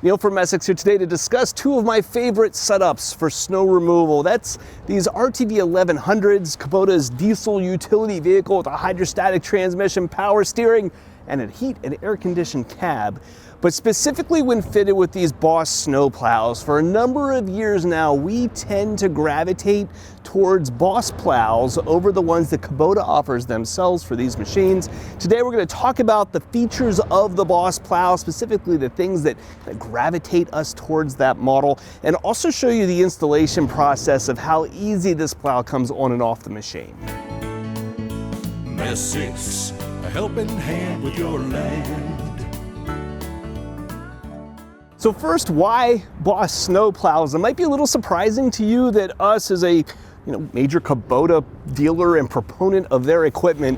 Neil from Essex here today to discuss two of my favorite setups for snow removal. That's these RTV 1100s, Kubota's diesel utility vehicle with a hydrostatic transmission, power steering, and a heat and air conditioned cab. But specifically when fitted with these Boss Snowplows, for a number of years now, we tend to gravitate towards Boss Plows over the ones that Kubota offers themselves for these machines. Today we're going to talk about the features of the Boss Plow, specifically the things that gravitate us towards that model, and also show you the installation process of how easy this plow comes on and off the machine. Essex, a helping hand with your land. So first, why Boss Snowplows? It might be a little surprising to you that us as a major Kubota dealer and proponent of their equipment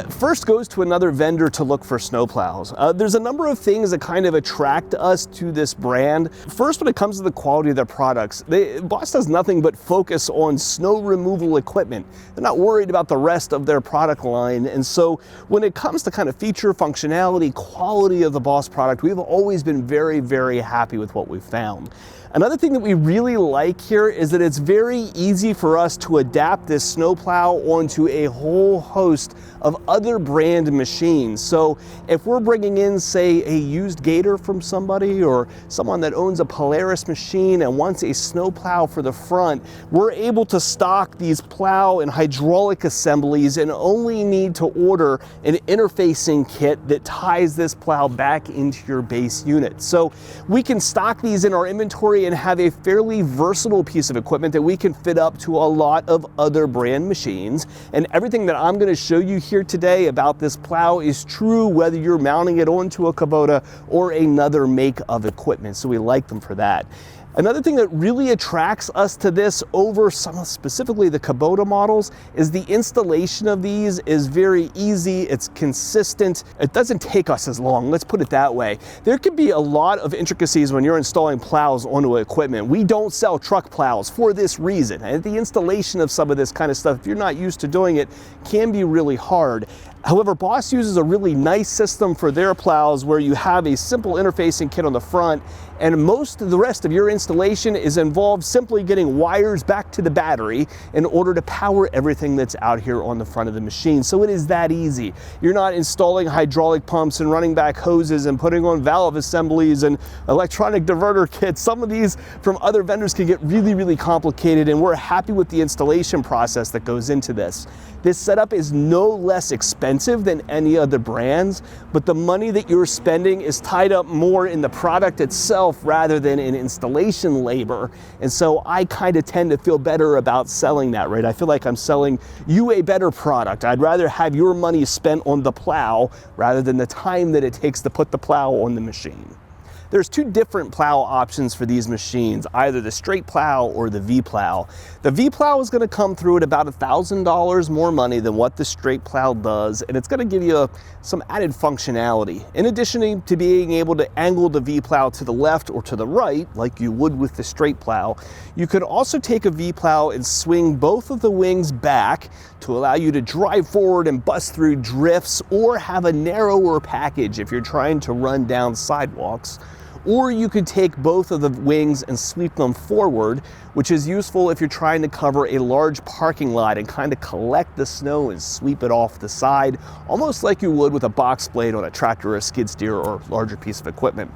first goes to another vendor to look for snowplows. There's a number of things that kind of attract us to this brand. First, when it comes to the quality of their products, Boss does nothing but focus on snow removal equipment. They're not worried about the rest of their product line. And so when it comes to kind of feature, functionality, quality of the Boss product, we've always been very, very happy with what we've found. Another thing that we really like here is that it's very easy for us to adapt this snowplow onto a whole host of other brand machines. So if we're bringing in, say, a used Gator from somebody or someone that owns a Polaris machine and wants a snowplow for the front, we're able to stock these plow and hydraulic assemblies and only need to order an interfacing kit that ties this plow back into your base unit. So we can stock these in our inventory and have a fairly versatile piece of equipment that we can fit up to a lot of other brand machines. And everything that I'm going to show you here today about this plow is true whether you're mounting it onto a Kubota or another make of equipment. So we like them for that. Another thing that really attracts us to this over specifically the Kubota models is the installation of these is very easy, it's consistent, it doesn't take us as long, let's put it that way. There can be a lot of intricacies when you're installing plows onto equipment. We don't sell truck plows for this reason, and the installation of some of this kind of stuff, if you're not used to doing it, can be really hard. However, Boss uses a really nice system for their plows where you have a simple interfacing kit on the front, and most of the rest of your installation is involved simply getting wires back to the battery in order to power everything that's out here on the front of the machine. So it is that easy. You're not installing hydraulic pumps and running back hoses and putting on valve assemblies and electronic diverter kits. Some of these from other vendors can get really, really complicated, and we're happy with the installation process that goes into this. This setup is no less expensive than any other brands, but the money that you're spending is tied up more in the product itself rather than in installation labor. And so I kind of tend to feel better about selling that, right? I feel like I'm selling you a better product. I'd rather have your money spent on the plow rather than the time that it takes to put the plow on the machine. There's two different plow options for these machines, either the straight plow or the V-plow. The V-plow is going to come through at about $1,000 more money than what the straight plow does, and it's going to give you some added functionality. In addition to being able to angle the V-plow to the left or to the right, like you would with the straight plow, you could also take a V-plow and swing both of the wings back to allow you to drive forward and bust through drifts, or have a narrower package if you're trying to run down sidewalks. Or you could take both of the wings and sweep them forward, which is useful if you're trying to cover a large parking lot and kind of collect the snow and sweep it off the side, almost like you would with a box blade on a tractor or a skid steer or larger piece of equipment.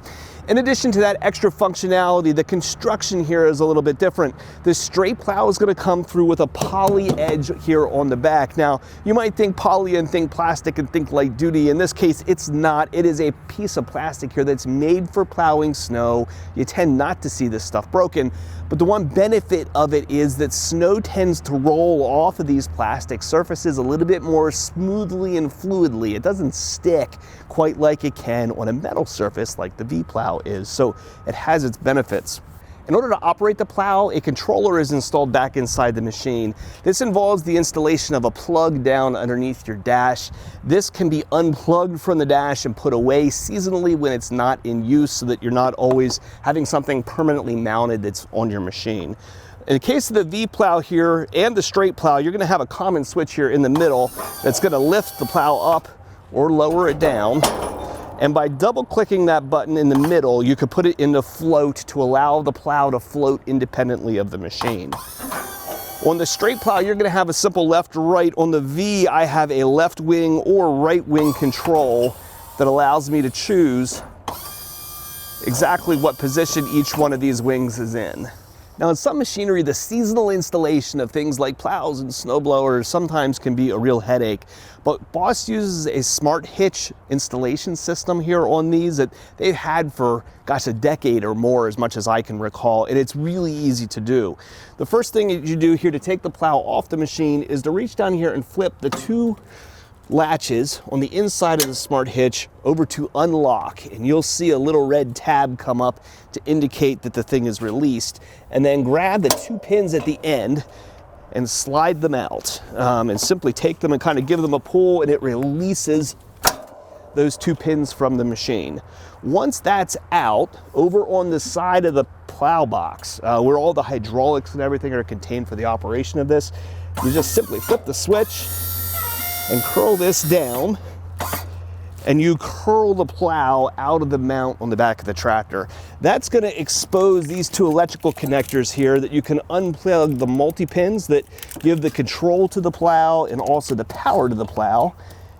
In addition to that extra functionality, the construction here is a little bit different. The straight plow is going to come through with a poly edge here on the back. Now, you might think poly and think plastic and think light duty. In this case, it's not. It is a piece of plastic here that's made for plowing snow. You tend not to see this stuff broken, but the one benefit of it is that snow tends to roll off of these plastic surfaces a little bit more smoothly and fluidly. It doesn't stick quite like it can on a metal surface like the V-plow is, so it has its benefits. In order to operate the plow, a controller is installed back inside the machine. This involves the installation of a plug down underneath your dash. This can be unplugged from the dash and put away seasonally when it's not in use, so that you're not always having something permanently mounted that's on your machine. In the case of the V-plow here and the straight plow, you're going to have a common switch here in the middle that's going to lift the plow up or lower it down. And by double clicking that button in the middle, you could put it into float to allow the plow to float independently of the machine. On the straight plow, you're gonna have a simple left or right. On the V, I have a left wing or right wing control that allows me to choose exactly what position each one of these wings is in. Now, in some machinery, the seasonal installation of things like plows and snowblowers sometimes can be a real headache. But Boss uses a SmartHitch installation system here on these that they've had for, gosh, a decade or more, as much as I can recall, and it's really easy to do. The first thing that you do here to take the plow off the machine is to reach down here and flip the two latches on the inside of the SmartHitch over to unlock, and you'll see a little red tab come up to indicate that the thing is released, and then grab the two pins at the end and slide them out, and simply take them and kind of give them a pull, and it releases those two pins from the machine. Once that's out, over on the side of the plow box, where all the hydraulics and everything are contained for the operation of this, you just simply flip the switch and curl this down, and you curl the plow out of the mount on the back of the tractor. That's going to expose these two electrical connectors here that you can unplug the multi-pins that give the control to the plow and also the power to the plow,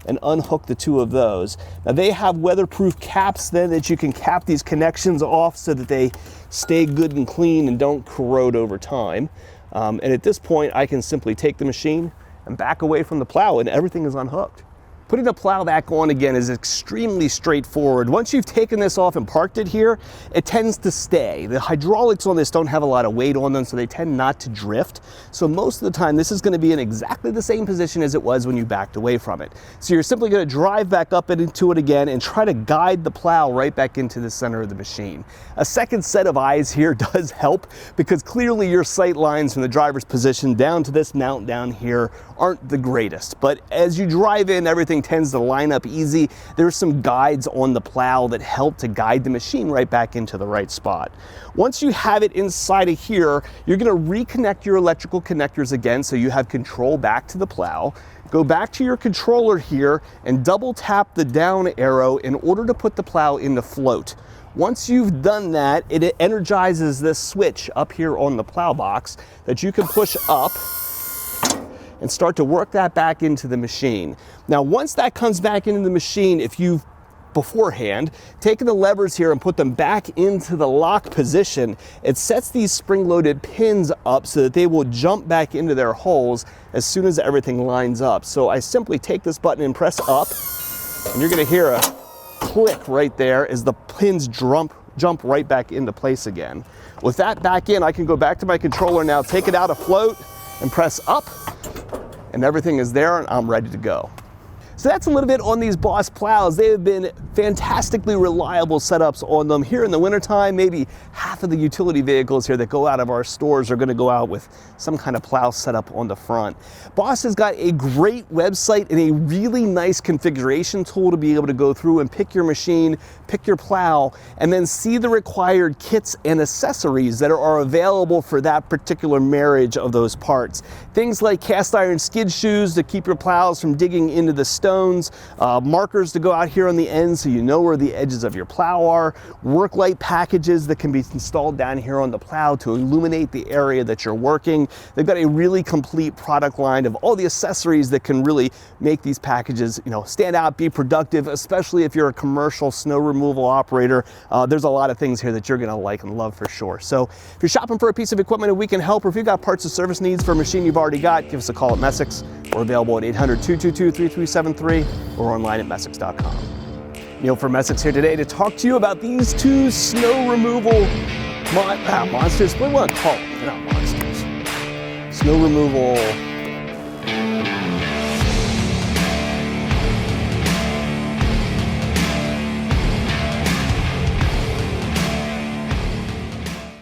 and unhook the two of those. Now, they have weatherproof caps then that you can cap these connections off so that they stay good and clean and don't corrode over time. And at this point, I can simply take the machine and back away from the plow, and everything is unhooked. Putting the plow back on again is extremely straightforward. Once you've taken this off and parked it here, it tends to stay. The hydraulics on this don't have a lot of weight on them, so they tend not to drift. So most of the time, this is going to be in exactly the same position as it was when you backed away from it. So you're simply going to drive back up into it again and try to guide the plow right back into the center of the machine. A second set of eyes here does help, because clearly your sight lines from the driver's position down to this mount down here aren't the greatest. But as you drive in, everything tends to line up easy. There's some guides on the plow that help to guide the machine right back into the right spot. Once you have it inside of here, you're going to reconnect your electrical connectors again so you have control back to the plow. Go back to your controller here and double tap the down arrow in order to put the plow into float. Once you've done that, it energizes this switch up here on the plow box that you can push up and start to work that back into the machine. Now, once that comes back into the machine, if you've beforehand taken the levers here and put them back into the lock position, it sets these spring-loaded pins up so that they will jump back into their holes as soon as everything lines up. So I simply take this button and press up, and you're gonna hear a click right there as the pins jump right back into place again. With that back in, I can go back to my controller now, take it out afloat, and press up, and everything is there, and I'm ready to go. So that's a little bit on these Boss plows. They have been fantastically reliable setups on them. Here in the wintertime, maybe half of the utility vehicles here that go out of our stores are gonna go out with some kind of plow setup on the front. Boss has got a great website and a really nice configuration tool to be able to go through and pick your machine, pick your plow, and then see the required kits and accessories that are available for that particular marriage of those parts. Things like cast iron skid shoes to keep your plows from digging into the stones, markers to go out here on the end so you know where the edges of your plow are, work light packages that can be installed down here on the plow to illuminate the area that you're working. They've got a really complete product line of all the accessories that can really make these packages, stand out, be productive, especially if you're a commercial snow removal operator. There's a lot of things here that you're gonna like and love for sure. So if you're shopping for a piece of equipment and we can help, or if you've got parts or service needs for a machine you've already got, give us a call at Messick's. We're available at 800-222-3373 or online at Messick's.com. Neil from Messick's here today to talk to you about these two snow removal monsters. What do you want to call them? They're not monsters. Snow removal